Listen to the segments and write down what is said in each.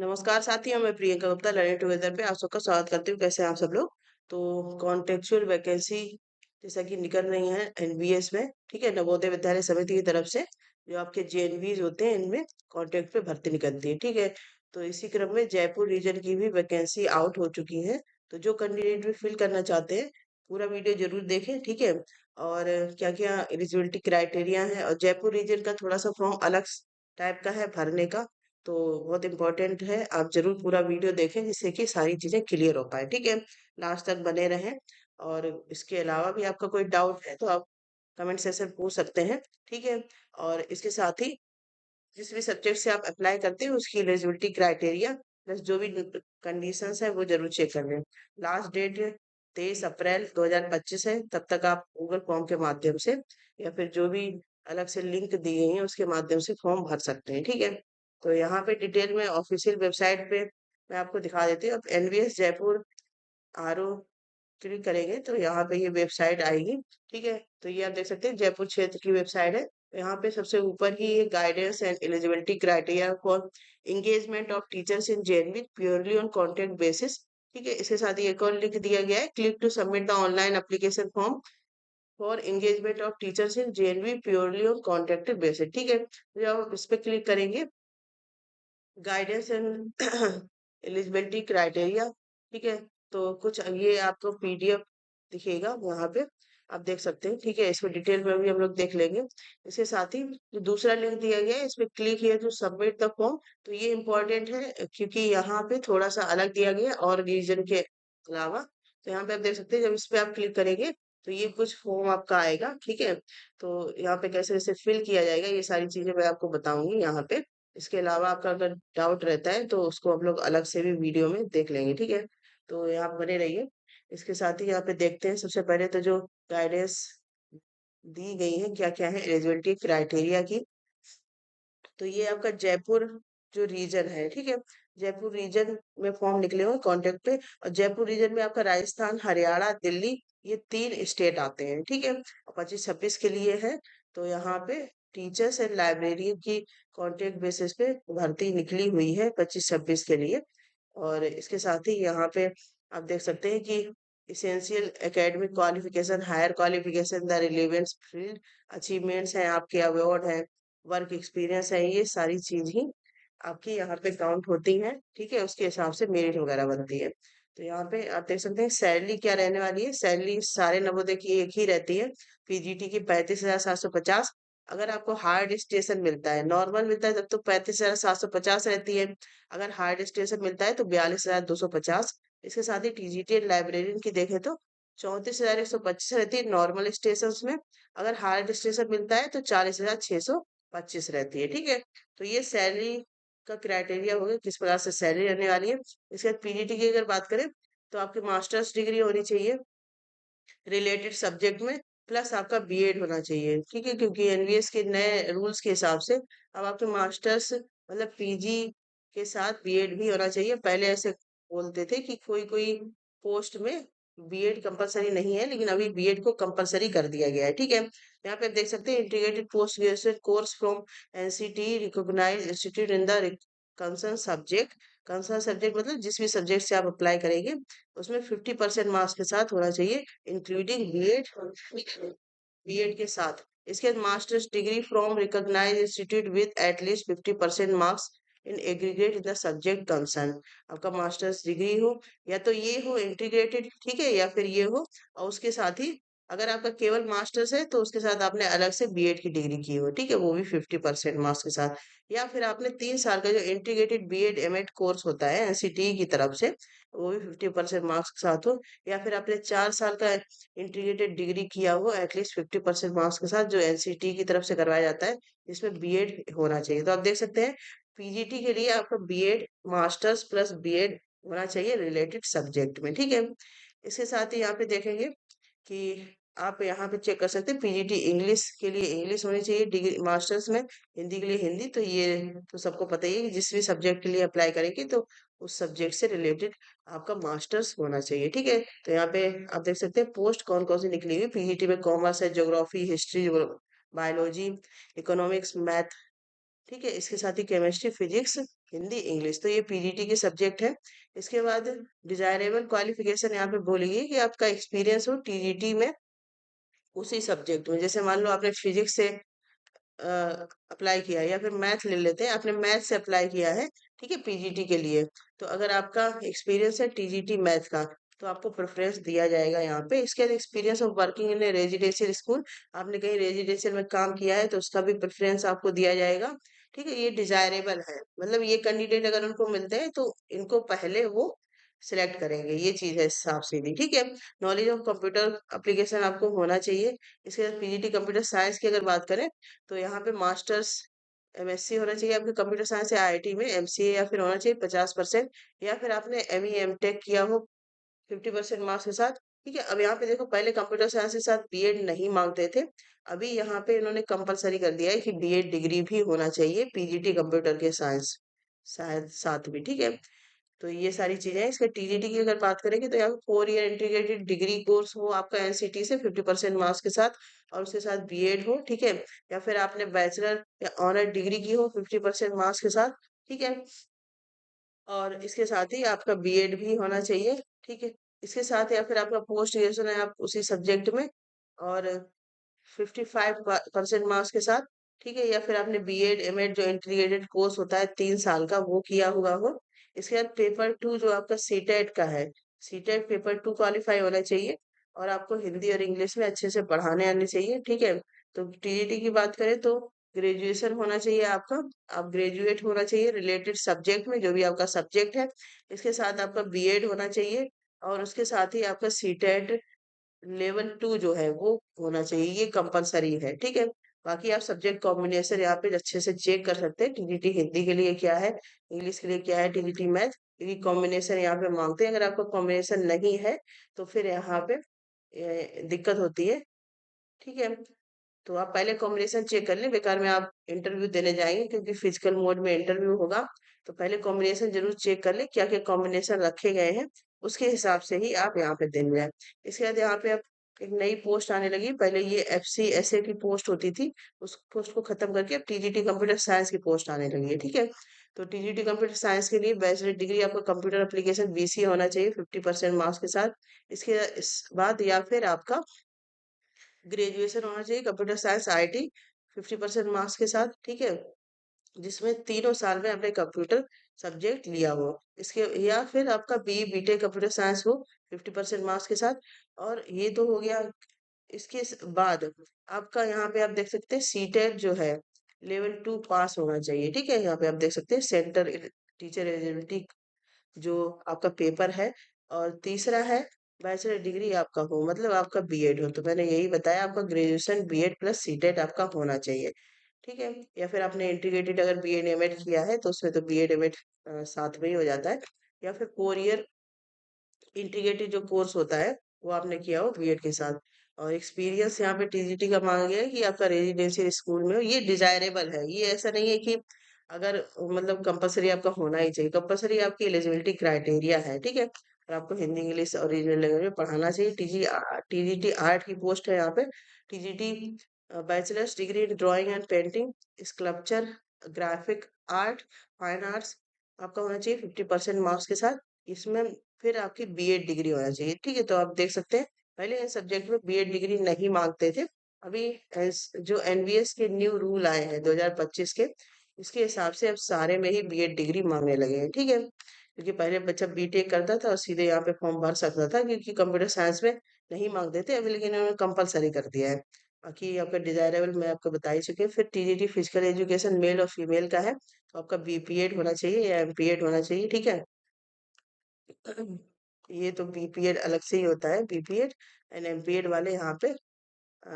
नमस्कार साथियों, मैं प्रियंका गुप्ता लर्निंग टुगेदर पे आप सबका स्वागत करती हूँ। कैसे हैं आप सब लोग? तो कॉन्टेक्चुअल वैकेंसी जैसा कि निकल रही है एनबीएस में, ठीक है, नवोदय विद्यालय समिति की तरफ से जो आपके जेएनवीज होते हैं इनमें कॉन्ट्रैक्ट पे भर्ती निकलती है, ठीक है। तो इसी क्रम में जयपुर रीजन की भी वैकेंसी आउट हो चुकी है। तो जो कैंडिडेट भी फिल करना चाहते हैं पूरा वीडियो जरूर देखें, ठीक है। और क्या क्या एलिजिबिलिटी क्राइटेरिया है, और जयपुर रीजन का थोड़ा सा फॉर्म अलग टाइप का है भरने का, तो बहुत इम्पोर्टेंट है। आप जरूर पूरा वीडियो देखें जिससे कि सारी चीजें क्लियर हो पाए, ठीक है। लास्ट तक बने रहें। और इसके अलावा भी आपका कोई डाउट है तो आप कमेंट सेक्शन पूछ सकते हैं, ठीक है। और इसके साथ ही जिस भी सब्जेक्ट से आप अप्लाई करते हैं उसकी एलिजिबिलिटी क्राइटेरिया प्लस जो भी कंडीशंस है वो जरूर चेक कर लें। लास्ट डेट 23 अप्रैल 2025 है। तब तक आप गूगल फॉर्म के माध्यम से या फिर जो भी अलग से लिंक दी गई है उसके माध्यम से फॉर्म भर सकते हैं, ठीक है। तो यहाँ पे डिटेल में ऑफिशियल वेबसाइट पे मैं आपको दिखा देती हूँ। एनवीएस जयपुर आरओ क्लिक करेंगे तो यहाँ पे ये वेबसाइट आएगी, ठीक है। तो ये आप देख सकते हैं जयपुर क्षेत्र की वेबसाइट है। तो यहाँ पे सबसे ऊपर ही ये guidance and eligibility criteria for engagement of teachers in JNV purely on contract basis, ठीक है। इसके साथ ही एक और लिंक दिया गया है, click to submit the online application form for engagement of teachers in JNV purely on contracted basis, ठीक है। तो जब आप इस पे क्लिक करेंगे गाइडेंस एंड एलिजिबिलिटी क्राइटेरिया, ठीक है। तो कुछ ये आपको पीडीएफ दिखेगा यहाँ पे, आप देख सकते हैं, ठीक है। इसमें डिटेल में भी हम लोग देख लेंगे। इसके साथ ही जो दूसरा लिंक दिया गया है इसमें click here to submit the form, तो ये इम्पोर्टेंट है क्योंकि यहाँ पे थोड़ा सा अलग दिया गया है और रीजन के अलावा। तो यहाँ पे आप देख सकते हैं जब इस पे आप क्लिक करेंगे तो ये कुछ फॉर्म आपका आएगा, ठीक है। तो यहाँ पे कैसे कैसे फिल किया जाएगा ये सारी चीजें मैं आपको बताऊंगी यहाँ पे। इसके अलावा आपका अगर डाउट रहता है तो उसको हम लोग अलग से भी वीडियो में देख लेंगे, ठीक है। तो यहाँ बने रहिए। इसके साथ ही यहाँ पे देखते हैं सबसे पहले तो जो गाइडेंस दी गई है क्या क्या है एलिजिबिलिटी क्राइटेरिया की। तो ये आपका जयपुर जो रीजन है, ठीक है। जयपुर रीजन में फॉर्म निकले हुए कॉन्टेक्ट पे। और जयपुर रीजन में आपका राजस्थान, हरियाणा, दिल्ली, ये 3 स्टेट आते हैं, ठीक है। और 25-26 के लिए है। तो यहाँ पे टीचर्स एंड लाइब्रेरियन की कॉन्ट्रैक्ट बेसिस पे भर्ती निकली हुई है 25-26 के लिए। और इसके साथ ही यहाँ पे आप देख सकते हैं कि essential academic qualification, higher qualification, the relevance field achievements हैं आपके, अवार्ड है, वर्क एक्सपीरियंस है, ये सारी चीज ही आपकी यहाँ पे काउंट होती हैं, ठीक है। उसके हिसाब से मेरिट वगैरह बनती है। तो यहाँ पे आप देख सकते हैं सैलरी क्या रहने वाली है। सैलरी सारे नवोदय की एक ही रहती है, पीजीटी की 35,750। अगर आपको हार्ड स्टेशन मिलता है, नॉर्मल मिलता है तब तो 35,750 रहती है। अगर हार्ड स्टेशन मिलता है तो 42,250। इसके साथ ही टीजीटी लाइब्रेरियन की देखें तो 34,125 रहती है नॉर्मल स्टेशन में। अगर हार्ड स्टेशन मिलता है तो 40,625 रहती है, ठीक है। तो ये सैलरी का क्राइटेरिया हो गया किस प्रकार से सैलरी रहने वाली है। इसके बाद पीजीटी की अगर बात करें तो आपकी मास्टर्स डिग्री होनी चाहिए रिलेटेड सब्जेक्ट में, प्लस आपका बीएड होना चाहिए, ठीक है। क्योंकि एनवीएस के नए रूल्स के हिसाब से अब आपके मास्टर्स मतलब पीजी के साथ बीएड भी होना चाहिए। पहले ऐसे बोलते थे कि कोई कोई पोस्ट में बीएड कंपलसरी नहीं है, लेकिन अभी बीएड को कंपलसरी कर दिया गया है, ठीक है। यहाँ पे आप देख सकते हैं integrated post graduate course from NCT recognised institute in the concern subject. Concern subject मतलब जिस भी सब्जेक्ट से आप अप्लाई करेंगे उसमें 50% मार्क्स के साथ होना चाहिए, इंक्लूडिंग बीएड, बीएड के साथ। इसके बाद masters degree from recognised institute with at least 50% marks in aggregate in the subject concern. आपका मास्टर्स डिग्री हो या तो ये हो इंटीग्रेटेड, ठीक है, या फिर ये हो। और उसके साथ ही अगर आपका केवल मास्टर्स है तो उसके साथ आपने अलग से बीएड की डिग्री की हो, ठीक है, वो भी 50% मार्क्स के साथ। या फिर आपने 3 साल का जो इंटीग्रेटेड बीएड एमएड कोर्स होता है एनसीटी की तरफ से, वो भी 50% मार्क्स के साथ हो। या फिर आपने 4 साल का इंटीग्रेटेड डिग्री किया हो एटलीस्ट 50% मार्क्स के साथ, जो एनसीटी की तरफ से करवाया जाता है, जिसमें बीएड होना चाहिए। तो आप देख सकते हैं पीजीटी के लिए आपका बीएड मास्टर्स प्लस बीएड होना चाहिए रिलेटेड सब्जेक्ट में, ठीक है। इसके साथ ही यहाँ पे देखेंगे कि आप यहाँ पे चेक कर सकते हैं पीजीटी इंग्लिश के लिए इंग्लिश होनी चाहिए डिग्री मास्टर्स में, हिंदी के लिए हिंदी। तो ये तो सबको पता ही है कि जिस भी सब्जेक्ट के लिए अप्लाई करेंगे तो उस सब्जेक्ट से रिलेटेड आपका मास्टर्स होना चाहिए, ठीक है। तो यहाँ पे आप देख सकते हैं पोस्ट कौन कौन सी निकली हुई। पीजीटी में कॉमर्स है, geography, history, biology, economics, math, ठीक है। इसके साथ ही केमिस्ट्री, फिजिक्स, हिंदी इंग्लिश, तो ये पीजीटी के सब्जेक्ट है। इसके बाद डिजायरेबल क्वालिफिकेशन यहाँ पे बोलेगी कि आपका एक्सपीरियंस हो टीजीटी में उसी सब्जेक्ट में। जैसे मान लो आपने फिजिक्स से अप्लाई किया है, या फिर मैथ ले लेते हैं, आपने मैथ से अप्लाई किया है, ठीक है, पीजीटी के लिए। तो अगर आपका एक्सपीरियंस है टीजीटी मैथ का, तो आपको प्रेफरेंस दिया जाएगा यहाँ पे। इसके बाद experience of working in residential school, आपने कहीं रेजिडेंशियल में काम किया है तो उसका भी प्रेफरेंस आपको दिया जाएगा। ठीक है, ये डिजायरेबल है, मतलब ये कैंडिडेट अगर उनको मिलते हैं तो इनको पहले वो सिलेक्ट करेंगे, ये चीज है साफ सीधी। ठीक है, नॉलेज ऑफ कंप्यूटर एप्लीकेशन आपको होना चाहिए। इसके बाद पीजीटी कंप्यूटर साइंस की अगर बात करें, तो यहाँ पे मास्टर्स एमएससी होना चाहिए आपके कंप्यूटर साइंस या आईआईटी में, एमसीए या फिर होना चाहिए 50%, या फिर आपने एमई एमटेक किया हो 50% मार्क्स के साथ। ठीक है, अब यहाँ पे देखो, पहले कंप्यूटर साइंस के साथ बीएड नहीं मांगते थे, अभी यहाँ पे इन्होंने कंपलसरी कर दिया है कि बीएड डिग्री भी होना चाहिए पीजीटी कंप्यूटर के साइंस शायद साथ में। ठीक है, तो ये सारी चीजें हैं। इसके टीजीटी की अगर बात करेंगे, तो यहाँ 4 ईयर इंटीग्रेटेड डिग्री कोर्स हो आपका एनसीटी से 50% मार्क्स के साथ, और उसके साथ बीएड हो। ठीक है, या फिर आपने बैचलर या ऑनर डिग्री की हो 50% मार्क्स के साथ। ठीक है, और इसके साथ ही आपका बीएड भी होना चाहिए। ठीक है, इसके साथ या फिर आपका पोस्ट ग्रेजुएशन है आप उसी सब्जेक्ट में, और 55% मार्क्स के साथ। ठीक है, या फिर आपने बीएड एमएड जो इंटीग्रेटेड कोर्स होता है 3 साल का, वो किया हुआ हो। इसके बाद पेपर 2 जो आपका सीटेट का है, सीटेट पेपर 2 क्वालिफाई होना चाहिए, और आपको हिंदी और इंग्लिश में अच्छे से पढ़ाने आने चाहिए। ठीक है, तो टीजीटी की बात करें तो ग्रेजुएशन होना चाहिए आपका, आप ग्रेजुएट होना चाहिए रिलेटेड सब्जेक्ट में, जो भी आपका सब्जेक्ट है। इसके साथ आपका बीएड होना चाहिए, और उसके साथ ही आपका सीटेट लेवल 2 जो है वो होना चाहिए, ये कंपलसरी है। ठीक है, बाकी आप सब्जेक्ट कॉम्बिनेशन यहाँ पे अच्छे से चेक कर सकते हैं, टीजीटी हिंदी के लिए क्या है, इंग्लिश के लिए क्या है, टीजीटी मैथ, क्योंकि कॉम्बिनेशन यहाँ पे मांगते हैं। अगर आपका कॉम्बिनेशन नहीं है तो फिर यहाँ पे दिक्कत होती है। ठीक है, तो आप पहले कॉम्बिनेशन चेक कर लें, बेकार में आप इंटरव्यू देने जाएंगे, क्योंकि फिजिकल मोड में इंटरव्यू होगा। तो पहले कॉम्बिनेशन जरूर चेक कर लें, क्या क्या कॉम्बिनेशन रखे गए हैं, उसके हिसाब से ही आप यहाँ पे देने जाए। इसके बाद यहाँ पे आप एक नई पोस्ट आने लगी, पहले ये एफसी की पोस्ट होती थी, उस पोस्ट को खत्म करके अब टीजीटी कंप्यूटर साइंस की पोस्ट आने लगी है। ठीक है, तो टीजीटी कंप्यूटर साइंस के लिए बैचलर डिग्री आपको कंप्यूटर एप्लीकेशन बीसी होना चाहिए 50% मार्क्स के साथ। इसके इस बाद या फिर आपका ग्रेजुएशन होना चाहिए कंप्यूटर साइंस आईटी 50% मार्क्स के साथ। ठीक है, जिसमें तीनों साल में आपने कंप्यूटर सब्जेक्ट लिया हो। इसके या फिर आपका बीटेक कंप्यूटर साइंस हो 50% मार्क्स के साथ। और ये तो हो गया। इसके बाद आपका यहाँ पे आप देख सकते हैं सीटेट जो है लेवल 2 पास होना चाहिए। ठीक है, यहाँ पे आप देख सकते हैं सेंटर टीचर एलिजिबिलिटी जो आपका पेपर है। और तीसरा है बैचलर डिग्री आपका हो, मतलब आपका बीएड हो, तो मैंने यही बताया, आपका ग्रेजुएशन बीएड प्लस सीटेट आपका होना चाहिए। ठीक है, या फिर आपने इंटीग्रेटेड अगर बीएड एमएड किया है तो उसमें तो बीएड एमएड साथ में ही हो जाता है, या फिर 4 ईयर इंटीग्रेटेड जो कोर्स होता है वो आपने किया हो बीएड के साथ। और एक्सपीरियंस यहाँ पे टीजीटी का मांगा गया है कि आपका रेजिडेंशियल स्कूल में हो, ये डिजायरेबल है, ये ऐसा नहीं है कि अगर मतलब कंपलसरी आपका होना ही चाहिए, कंपलसरी आपकी एलिजिबिलिटी क्राइटेरिया है। ठीक है, और आपको हिंदी इंग्लिश और रीजनल लैंग्वेज में पढ़ाना चाहिए। टीजीटी आर्ट की पोस्ट है यहाँ पे, TGT bachelors degree in drawing and painting, sculpture, graphic art, fine arts आपका होना चाहिए 50% मार्क्स के साथ। इसमें फिर आपकी बीएड डिग्री होना चाहिए। ठीक है, तो आप देख सकते हैं पहले इन सब्जेक्ट में बीएड डिग्री नहीं मांगते थे, अभी जो एनवीएस के न्यू रूल आए हैं 2025 के, इसके हिसाब से अब सारे में ही बीएड डिग्री मांगने लगे हैं। ठीक है, क्योंकि पहले बच्चा बीटेक करता था और सीधे यहाँ पे फॉर्म भर सकता था, क्योंकि कंप्यूटर साइंस में नहीं मांगते थे अभी, लेकिन इन्होंने कंपलसरी कर दिया है। बाकी आपका डिजायरेबल मैं आपको बता ही चुके हैं। फिर टीजीटी फिजिकल एजुकेशन मेल और फीमेल का है, तो आपका बीपीएड होना चाहिए या एमपीएड होना चाहिए। ठीक है, ये तो बीपीएड अलग से ही होता है, बीपीएड एंड एमपीएड वाले यहाँ पे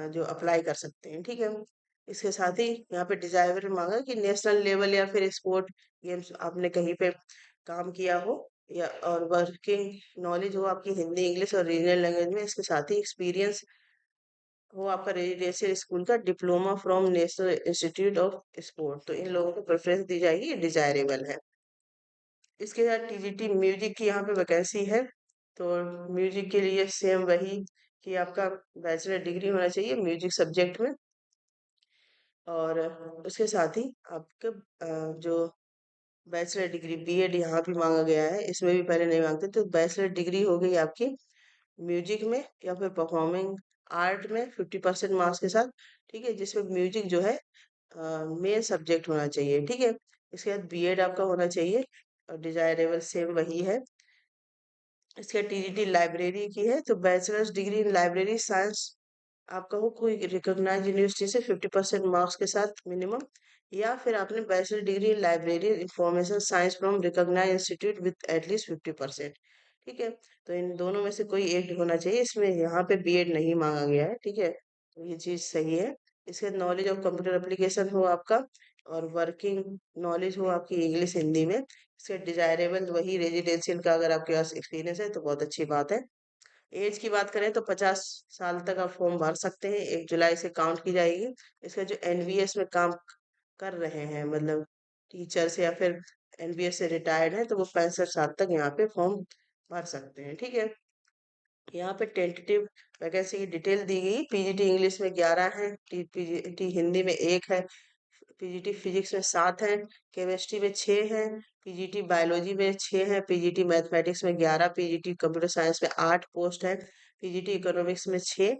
जो अप्लाई कर सकते हैं। ठीक है, इसके साथ ही यहाँ पे डिजायर मांगा कि नेशनल लेवल या फिर स्पोर्ट गेम्स आपने कहीं पे काम किया हो, या और वर्किंग नॉलेज हो आपकी हिंदी इंग्लिश और रीजनल लैंग्वेज में। इसके साथ ही एक्सपीरियंस हो आपका रेजिडेंशियल स्कूल का diploma from national institute of sport, तो इन लोगों को प्रेफरेंस दी जाएगी, ये डिजायरेबल है। इसके साथ टीजीटी म्यूजिक की यहाँ पे वैकेंसी है, तो म्यूजिक के लिए सेम वही कि आपका बैचलर डिग्री होना चाहिए म्यूजिक सब्जेक्ट में। और उसके साथ ही आपके जो बैचलर डिग्री बीएड यहाँ भी मांगा गया है, इसमें भी पहले नहीं मांगते। तो बैचलर डिग्री हो गई आपकी म्यूजिक में या फिर परफॉर्मिंग आर्ट में 50% मार्क्स के साथ, ठीक है, जिसमें म्यूजिक जो है मेन सब्जेक्ट होना चाहिए, ठीक है। इसके बाद बीएड आपका होना चाहिए और डिजायरेबल सेम वही है। इसके टीजीटी लाइब्रेरी की है, तो bachelors degree in library science आपका हो कोई रिकॉग्नाइज यूनिवर्सिटी से 50% मार्क्स के साथ मिनिमम, या फिर आपने bachelor degree in library information science from recognise institute with at least 50%, ठीक है। तो इन दोनों में से कोई एक होना चाहिए, इसमें यहाँ पे बीएड नहीं मांगा गया है, ठीक है, तो ये चीज सही है। इसके नॉलेज ऑफ कंप्यूटर एप्लीकेशन हो आपका, और वर्किंग नॉलेज हो आपकी इंग्लिश हिंदी में। इसके डिजायरेबल वही रेजिडेंशियल का अगर आपके पास एक्सपीरियंस है तो बहुत अच्छी बात है। एज की बात करें तो 50 साल तक आप फॉर्म भर सकते हैं, 1 जुलाई से काउंट की जाएगी। इसका जो एनवीएस में काम कर रहे हैं, मतलब टीचर्स या फिर एनवीएस से रिटायर्ड है, तो वो 65 साल तक यहाँ पे फॉर्म भर सकते हैं, ठीक है। यहाँ पे टेंटेटिव वैकेंसी की डिटेल दी गई। पीजीटी इंग्लिश में 11 है, पीजीटी हिंदी में 1 है, पीजीटी फिजिक्स में 7 है, केमिस्ट्री में 6 है, पीजीटी बायोलॉजी में 6 है, पीजीटी मैथमेटिक्स में 11, पीजीटी कंप्यूटर साइंस में 8 पोस्ट है, पीजीटी इकोनॉमिक्स में 6,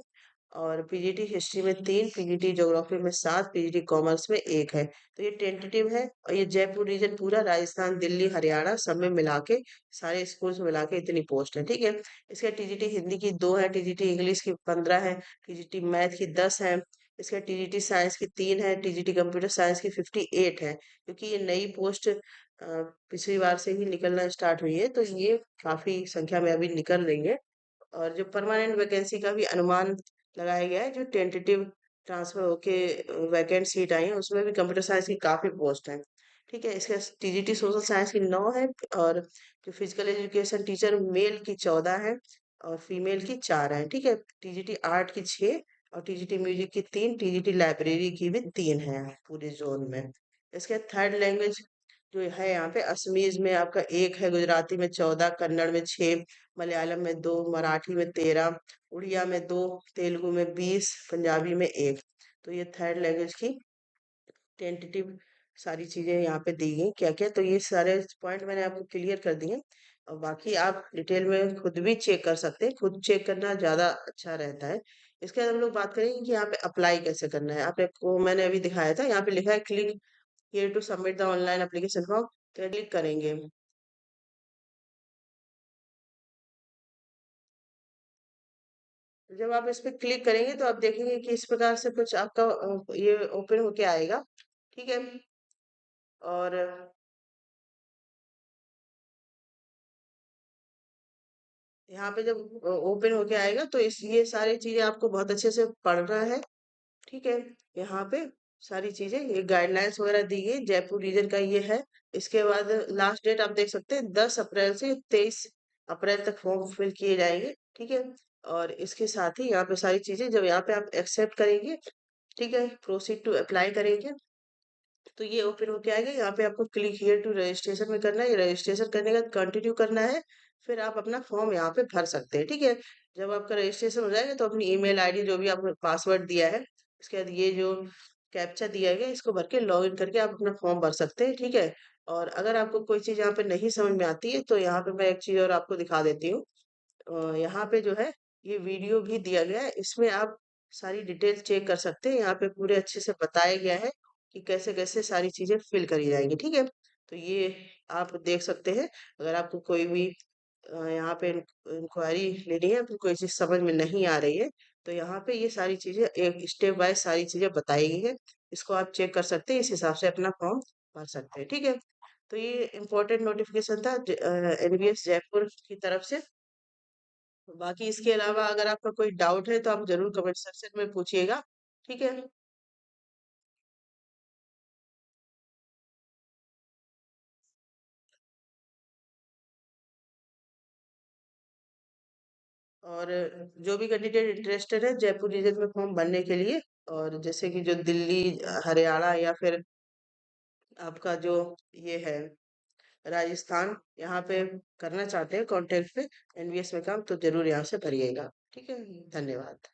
और पीजीटी हिस्ट्री में 3, पीजीटी ज्योग्राफी में 7, पीजीटी कॉमर्स में 1 है। तो ये टेंटेटिव है, और ये जयपुर रीजन पूरा राजस्थान दिल्ली हरियाणा सब में मिला के, सारे स्कूल्स मिला के इतनी पोस्ट है, ठीक है। इसका टीजीटी हिंदी की 2 है, टीजीटी इंग्लिश की 15 है, टीजीटी मैथ की 10 है, इसका टीजीटी साइंस की 3 है, टीजीटी कंप्यूटर साइंस की 58 है, क्योंकि ये नई पोस्ट पिछली बार से ही निकलना स्टार्ट हुई है, तो ये काफी संख्या में अभी निकल रही है। और जो परमानेंट वैकेंसी का भी अनुमान लगाया गया है, जो टेंटेटिव ट्रांसफर होके वैकेंट सीट आई है, उसमें भी कंप्यूटर साइंस की काफी पोस्ट है, ठीक है। इसका टीजीटी सोशल साइंस की 9 है, और जो फिजिकल एजुकेशन टीचर मेल की 14 है और फीमेल की 4 है, ठीक है। टीजीटी आर्ट की 6 और टीजीटी म्यूजिक की 3, टीजीटी लाइब्रेरी की भी 3 है पूरे जोन में। इसके थर्ड लैंग्वेज जो है यहाँ पे असमीज में आपका 1 है, गुजराती में 14, कन्नड़ में 6, मलयालम में 2, मराठी में 13, उड़िया में 2, तेलुगु में 20, पंजाबी में 1। तो ये थर्ड लैंग्वेज की टेंटेटिव सारी चीजें यहाँ पे दी गई क्या क्या, तो ये सारे पॉइंट मैंने आपको क्लियर कर दिए। और बाकी आप डिटेल में खुद भी चेक कर सकते हैं, खुद चेक करना ज्यादा अच्छा रहता है। इसके बाद हम लोग बात करेंगे कि यहाँ पे अप्लाई कैसे करना है। आपको मैंने अभी दिखाया था, यहाँ पे लिखा है click here to submit the online application form, तो क्लिक करेंगे। जब आप इस पे क्लिक करेंगे तो आप देखेंगे कि इस प्रकार से कुछ आपका ये ओपन होके आएगा, ठीक है। और यहाँ पे जब ओपन होके आएगा तो इस ये सारी चीजें आपको बहुत अच्छे से पढ़ना है, ठीक है। यहाँ पे सारी चीजें ये गाइडलाइंस वगैरह दी गई, जयपुर रीजन का ये है। इसके बाद लास्ट डेट आप देख सकते हैं 10 अप्रैल से 23 अप्रैल तक फॉर्म फिल किए जाएंगे, ठीक है। और इसके साथ ही यहाँ पे सारी चीजें जब यहाँ पे आप एक्सेप्ट करेंगे, ठीक है, प्रोसीड टू अप्लाई करेंगे, तो ये ओपन होके आएगा। यहाँ पे आपको क्लिक हियर टू रजिस्ट्रेशन में करना है, ये रजिस्ट्रेशन करने का कंटिन्यू करना है, फिर आप अपना फॉर्म यहाँ पे भर सकते हैं, ठीक है। जब आपका रजिस्ट्रेशन हो जाएगा तो अपनी ईमेल आईडी जो भी आपने पासवर्ड दिया है, इसके बाद ये जो कैप्चा दिया गया इसको भर के लॉग इन करके आप अपना फॉर्म भर सकते हैं, ठीक है। और अगर आपको कोई चीज यहाँ पे नहीं समझ में आती है तो यहाँ पे मैं एक चीज और आपको दिखा देती हूँ। यहाँ पे जो है ये वीडियो भी दिया गया है, इसमें आप सारी डिटेल चेक कर सकते हैं। यहाँ पे पूरे अच्छे से बताया गया है कि कैसे कैसे सारी चीजें फिल करी जाएंगी, ठीक है। तो ये आप देख सकते हैं। अगर आपको कोई भी यहाँ पे इंक्वायरी लेनी है, आपको कोई चीज समझ में नहीं आ रही है, तो यहाँ पे ये सारी चीजें एक स्टेप बाय सारी चीजें बताई गई है, इसको आप चेक कर सकते हैं, इस हिसाब से अपना फॉर्म भर सकते हैं, ठीक है। तो ये इम्पोर्टेंट नोटिफिकेशन था एनवीएस जयपुर की तरफ से। बाकी इसके अलावा अगर आपका कोई डाउट है तो आप जरूर कमेंट सेक्शन में पूछिएगा, ठीक है। और जो भी कैंडिडेट इंटरेस्टेड है जयपुर रीजन में फॉर्म भरने के लिए, और जैसे कि जो दिल्ली हरियाणा या फिर आपका जो ये है राजस्थान, यहाँ पे करना चाहते हैं कॉन्टेक्ट पे एनवीएस में काम, तो जरूर यहाँ से भरिएगा, ठीक है। धन्यवाद।